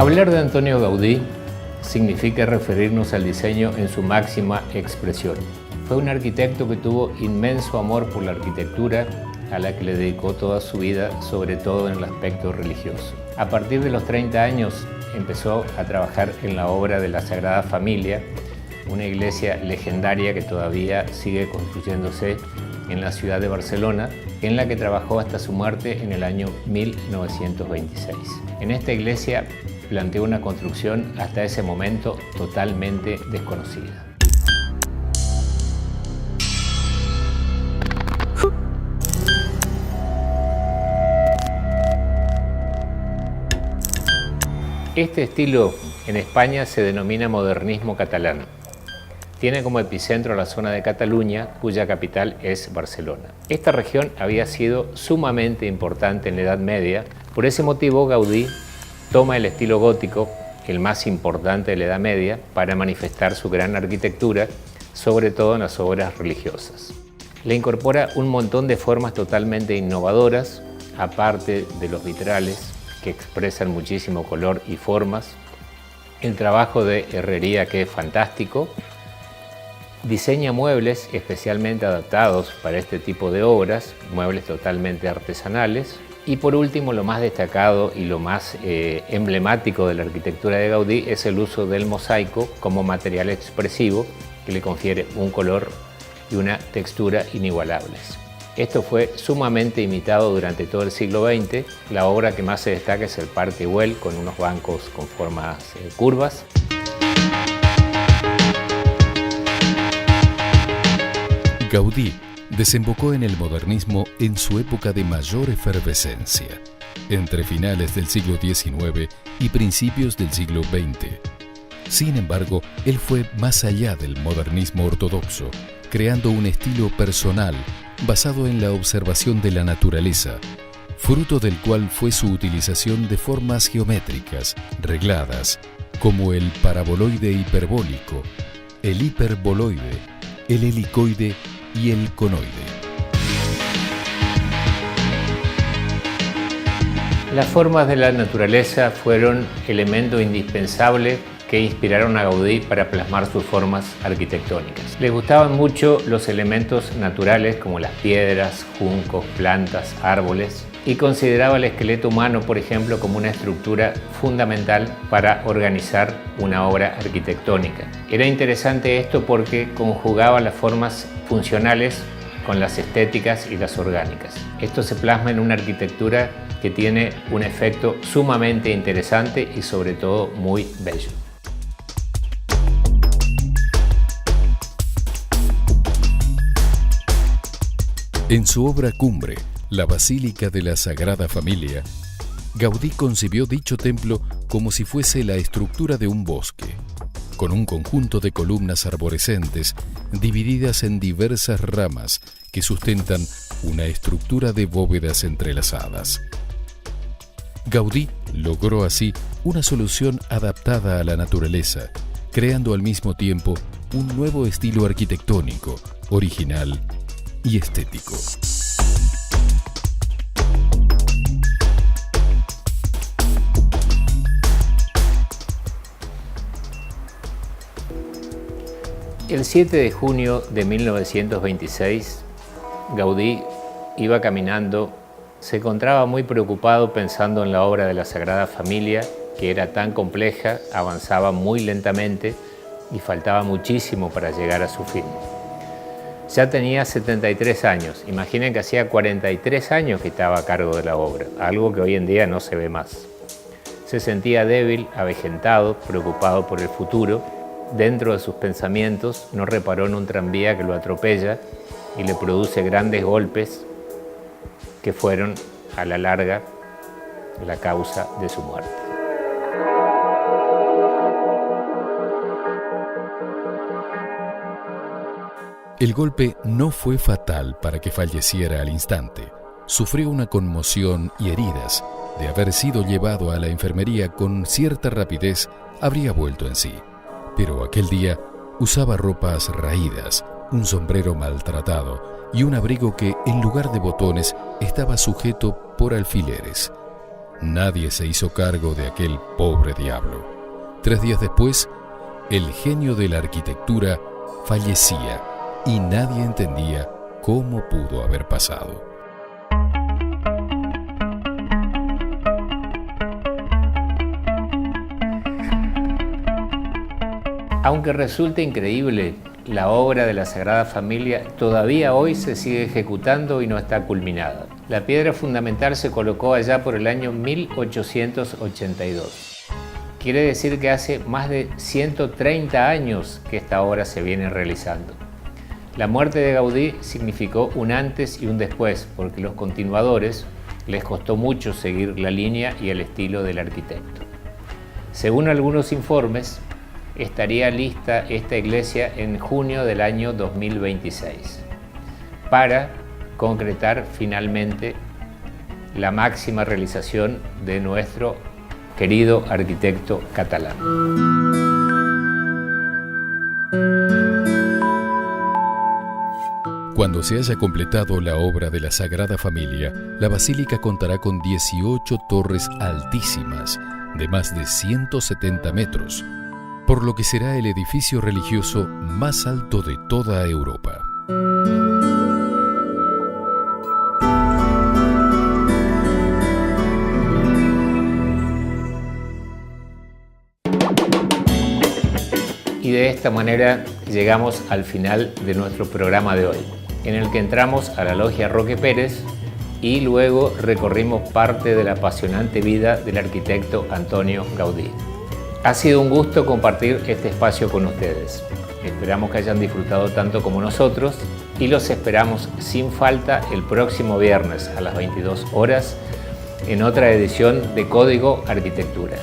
Hablar de Antonio Gaudí significa referirnos al diseño en su máxima expresión. Fue un arquitecto que tuvo inmenso amor por la arquitectura, a la que le dedicó toda su vida, sobre todo en el aspecto religioso. A partir de los 30 años empezó a trabajar en la obra de la Sagrada Familia, una iglesia legendaria que todavía sigue construyéndose en la ciudad de Barcelona, en la que trabajó hasta su muerte en el año 1926. En esta iglesia planteó una construcción hasta ese momento totalmente desconocida. Este estilo en España se denomina modernismo catalán. Tiene como epicentro la zona de Cataluña, cuya capital es Barcelona. Esta región había sido sumamente importante en la Edad Media. Por ese motivo, Gaudí toma el estilo gótico, el más importante de la Edad Media, para manifestar su gran arquitectura, sobre todo en las obras religiosas. Le incorpora un montón de formas totalmente innovadoras, aparte de los vitrales, que expresan muchísimo color y formas, el trabajo de herrería, que es fantástico. Diseña muebles especialmente adaptados para este tipo de obras, muebles totalmente artesanales. Y por último, lo más destacado y lo más emblemático de la arquitectura de Gaudí es el uso del mosaico como material expresivo, que le confiere un color y una textura inigualables. Esto fue sumamente imitado durante todo el siglo XX. La obra que más se destaca es el Parque Güell, con unos bancos con formas curvas. Gaudí desembocó en el modernismo en su época de mayor efervescencia, entre finales del siglo XIX y principios del siglo XX. Sin embargo, él fue más allá del modernismo ortodoxo, creando un estilo personal basado en la observación de la naturaleza, fruto del cual fue su utilización de formas geométricas, regladas, como el paraboloide hiperbólico, el hiperboloide, el helicoide y el conoide. Las formas de la naturaleza fueron elemento indispensable que inspiraron a Gaudí para plasmar sus formas arquitectónicas. Le gustaban mucho los elementos naturales como las piedras, juncos, plantas, árboles, y consideraba el esqueleto humano, por ejemplo, como una estructura fundamental para organizar una obra arquitectónica. Era interesante esto porque conjugaba las formas funcionales con las estéticas y las orgánicas. Esto se plasma en una arquitectura que tiene un efecto sumamente interesante y sobre todo muy bello. En su obra cumbre, la Basílica de la Sagrada Familia, Gaudí concibió dicho templo como si fuese la estructura de un bosque, con un conjunto de columnas arborescentes divididas en diversas ramas que sustentan una estructura de bóvedas entrelazadas. Gaudí logró así una solución adaptada a la naturaleza, creando al mismo tiempo un nuevo estilo arquitectónico, original y estético. El 7 de junio de 1926, Gaudí iba caminando. Se encontraba muy preocupado pensando en la obra de la Sagrada Familia, que era tan compleja, avanzaba muy lentamente y faltaba muchísimo para llegar a su fin. Ya tenía 73 años, imaginen que hacía 43 años que estaba a cargo de la obra, algo que hoy en día no se ve más. Se sentía débil, avejentado, preocupado por el futuro. Dentro de sus pensamientos no reparó en un tranvía que lo atropella y le produce grandes golpes que fueron, a la larga, la causa de su muerte. El golpe no fue fatal para que falleciera al instante. Sufrió una conmoción y heridas. De haber sido llevado a la enfermería con cierta rapidez, habría vuelto en sí. Pero aquel día usaba ropas raídas, un sombrero maltratado y un abrigo que, en lugar de botones, estaba sujeto por alfileres. nadie se hizo cargo de aquel pobre diablo. 3 días después, el genio de la arquitectura fallecía y nadie entendía cómo pudo haber pasado. Aunque resulte increíble, la obra de la Sagrada Familia todavía hoy se sigue ejecutando y no está culminada. La piedra fundamental se colocó allá por el año 1882. Quiere decir que hace más de 130 años que esta obra se viene realizando. La muerte de Gaudí significó un antes y un después, porque los continuadores les costó mucho seguir la línea y el estilo del arquitecto. Según algunos informes, estaría lista esta iglesia en junio del año 2026 para concretar finalmente la máxima realización de nuestro querido arquitecto catalán. Cuando se haya completado la obra de la Sagrada Familia, la basílica contará con 18 torres altísimas de más de 170 metros, por lo que será el edificio religioso más alto de toda Europa. Y de esta manera llegamos al final de nuestro programa de hoy, en el que entramos a la Logia Roque Pérez y luego recorrimos parte de la apasionante vida del arquitecto Antonio Gaudí. Ha sido un gusto compartir este espacio con ustedes. Esperamos que hayan disfrutado tanto como nosotros y los esperamos sin falta el próximo viernes a las 22 horas en otra edición de Código Arquitectura.